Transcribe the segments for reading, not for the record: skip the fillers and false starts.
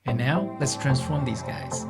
And now let's transform these guys.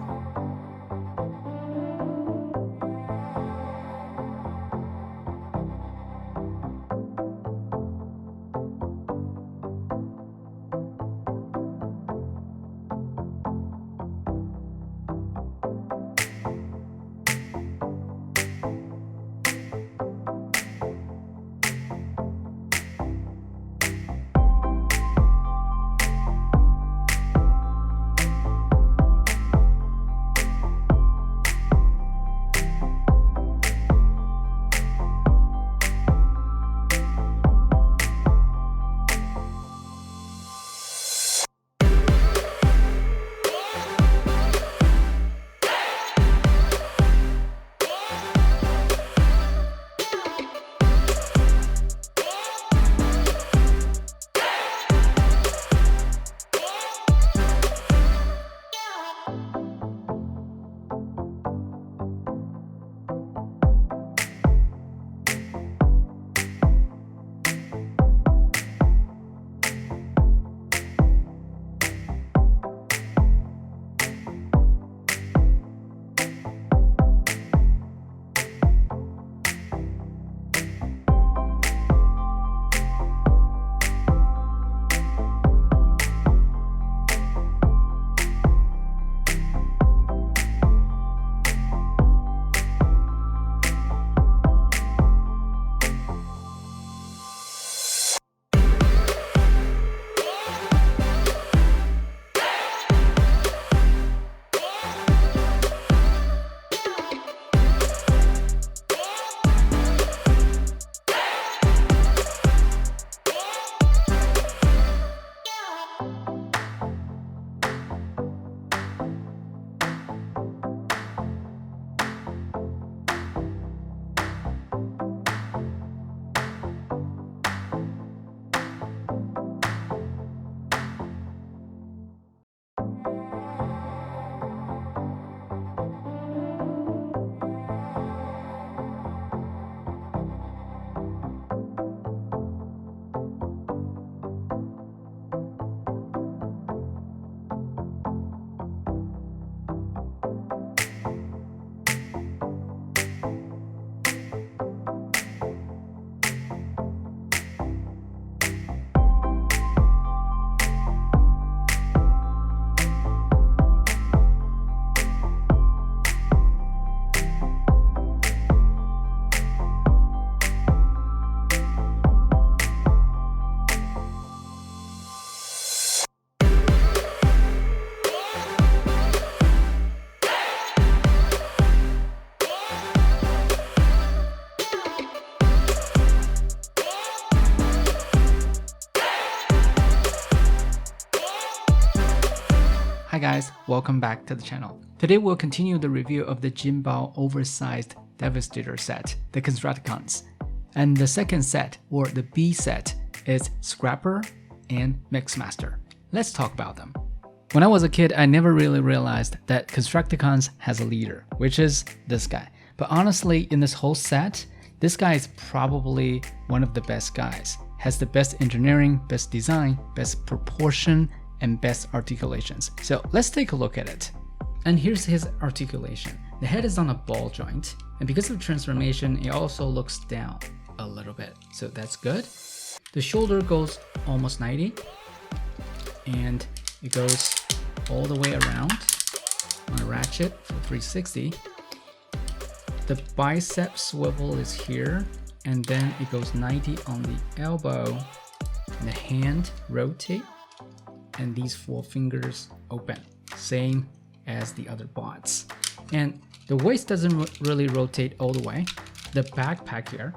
Hi guys, welcome back to the channel. Today we'll continue the review of the Jinbao Oversized Devastator set, the constructicons. And the second set, or the B set, is Scrapper and Mixmaster. Let's talk about them. When I was a kid, I never really realized that constructicons has a leader, which is this guy. But honestly, in this whole set, this guy is probably one of the best guys. Has the best engineering, best design, best proportion, and best articulations. So let's take a look at it. And here's his articulation. The head is on a ball joint, and because of transformation, it also looks down a little bit. So that's good. The shoulder goes almost 90, and it goes all the way around on a ratchet for 360. The bicep swivel is here, and then it goes 90 on the elbow, and the hand rotate, and these 4 fingers open, same as the other bots. And the waist doesn't really rotate all the way. The backpack here,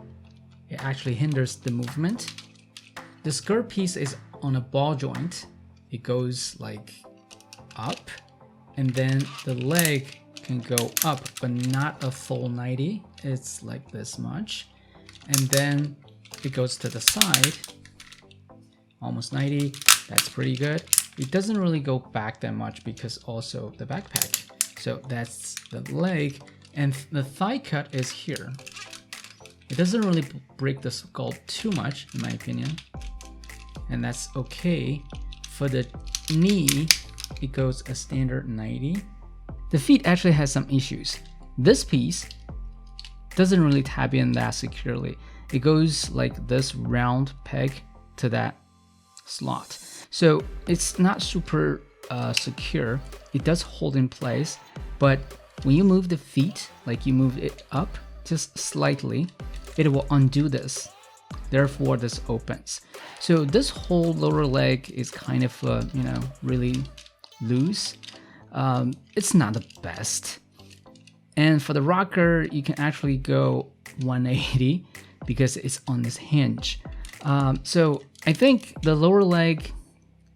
it actually hinders the movement. The skirt piece is on a ball joint. It goes like up, and then the leg can go up, but not a full 90. It's like this much. And then it goes to the side, almost 90. That's pretty good. It doesn't really go back that much because also the backpack. So that's the leg, and the thigh cut is here. It doesn't really break the skull too much, in my opinion. And that's okay. For the knee, it goes a standard 90. The feet actually has some issues. This piece doesn't really tap in that securely. It goes like this round peg to that slot. So it's not super secure. It does hold in place, but when you move the feet, like you move it up just slightly, it will undo this. Therefore, this opens. So this whole lower leg is kind of, really loose. It's not the best. And for the rocker, you can actually go 180 because it's on this hinge. So I think the lower leg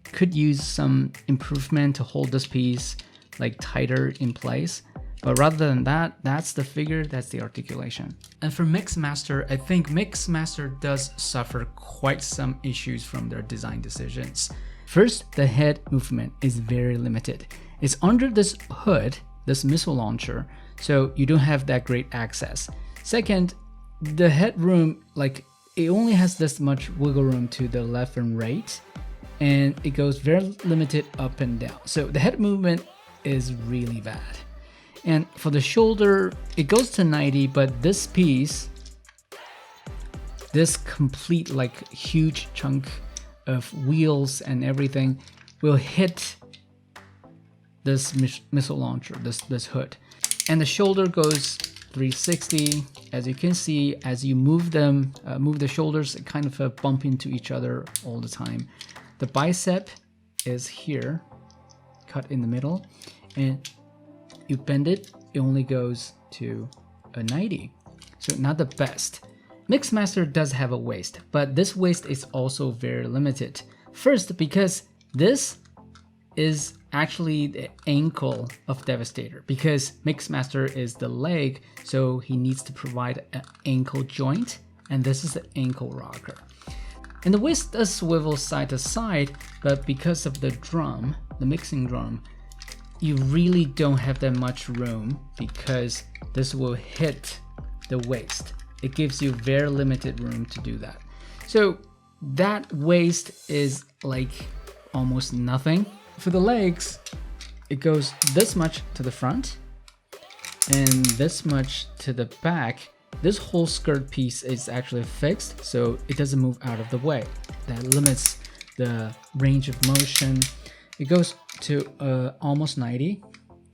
could use some improvement to hold this piece like tighter in place. But rather than that, that's the figure, that's the articulation. And for Mixmaster, I think Mixmaster does suffer quite some issues from their design decisions. First, the head movement is very limited. It's under this hood, this missile launcher, so you don't have that great access. Second, the headroom, like it only has this much wiggle room to the left and right, and it goes very limited up and down. So the head movement is really bad. And for the shoulder, it goes to 90, but this piece, this complete like huge chunk of wheels and everything will hit this missile launcher, this hood. And the shoulder goes 360. As you can see, as you move them, move the shoulders, it kind of bump into each other all the time. The bicep is here, cut in the middle, and you bend it, it only goes to a 90. So not the best. Mixmaster does have a waist, but this waist is also very limited. First, because this is actually the ankle of Devastator, because Mixmaster is the leg, so he needs to provide an ankle joint, and this is the ankle rocker. And the waist does swivel side to side, but because of the drum, the mixing drum, you really don't have that much room because this will hit the waist. It gives you very limited room to do that. So that waist is like almost nothing. For the legs, it goes this much to the front and this much to the back. This whole skirt piece is actually fixed, so it doesn't move out of the way. That limits the range of motion. It goes to almost 90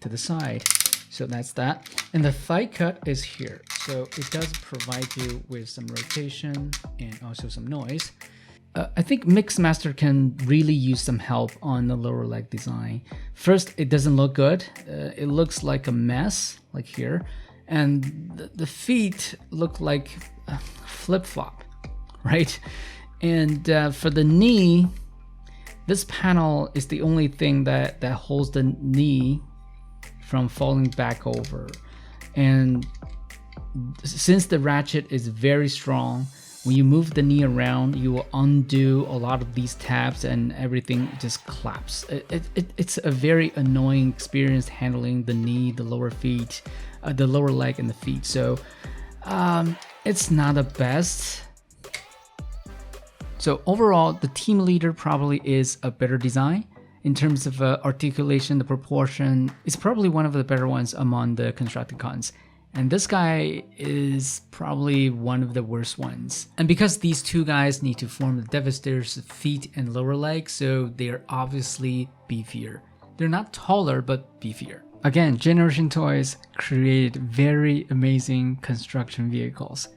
to the side. So that's that. And the thigh cut is here. So it does provide you with some rotation and also some noise. I think Mixmaster can really use some help on the lower leg design. First, it doesn't look good. It looks like a mess, like here. And the feet look like a flip-flop, right? And for the knee, this panel is the only thing that holds the knee from falling back over. And since the ratchet is very strong, when you move the knee around, you will undo a lot of these tabs and everything just claps. It's a very annoying experience handling the knee, the lower feet, the lower leg and the feet. So it's not the best. So overall, the Team Leader probably is a better design. In terms of articulation, the proportion is probably one of the better ones among the constructicons. And this guy is probably one of the worst ones. And because these two guys need to form the Devastator's feet and lower leg, so they're obviously beefier. They're not taller, but beefier. Again, Generation Toys created very amazing construction vehicles.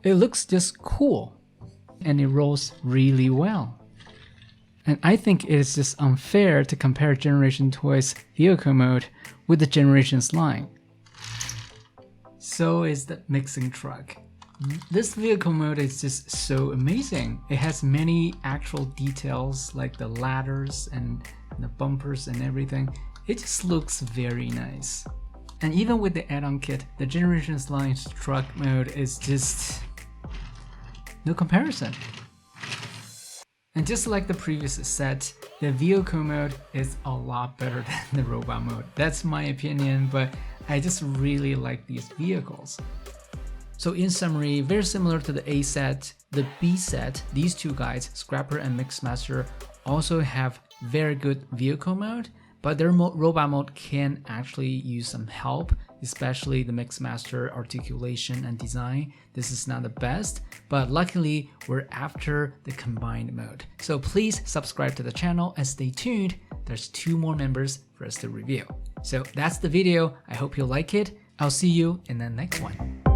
It looks just cool, and it rolls really well. And I think it is just unfair to compare Generation Toys vehicle mode with the Generations line. So is the mixing truck. This vehicle mode is just so amazing. It has many actual details like the ladders and the bumpers and everything. It just looks very nice. And even with the add-on kit, the Generations line's truck mode is just no comparison. And just like the previous set, the vehicle mode is a lot better than the robot mode. That's my opinion, but I just really like these vehicles. So in summary, very similar to the A set, the B set, these two guys, Scrapper and Mixmaster, also have very good vehicle mode, but their robot mode can actually use some help, especially the Mixmaster articulation and design. This is not the best, but luckily we're after the combined mode. So please subscribe to the channel and stay tuned. There's 2 more members for us to review. So that's the video. I hope you like it. I'll see you in the next one.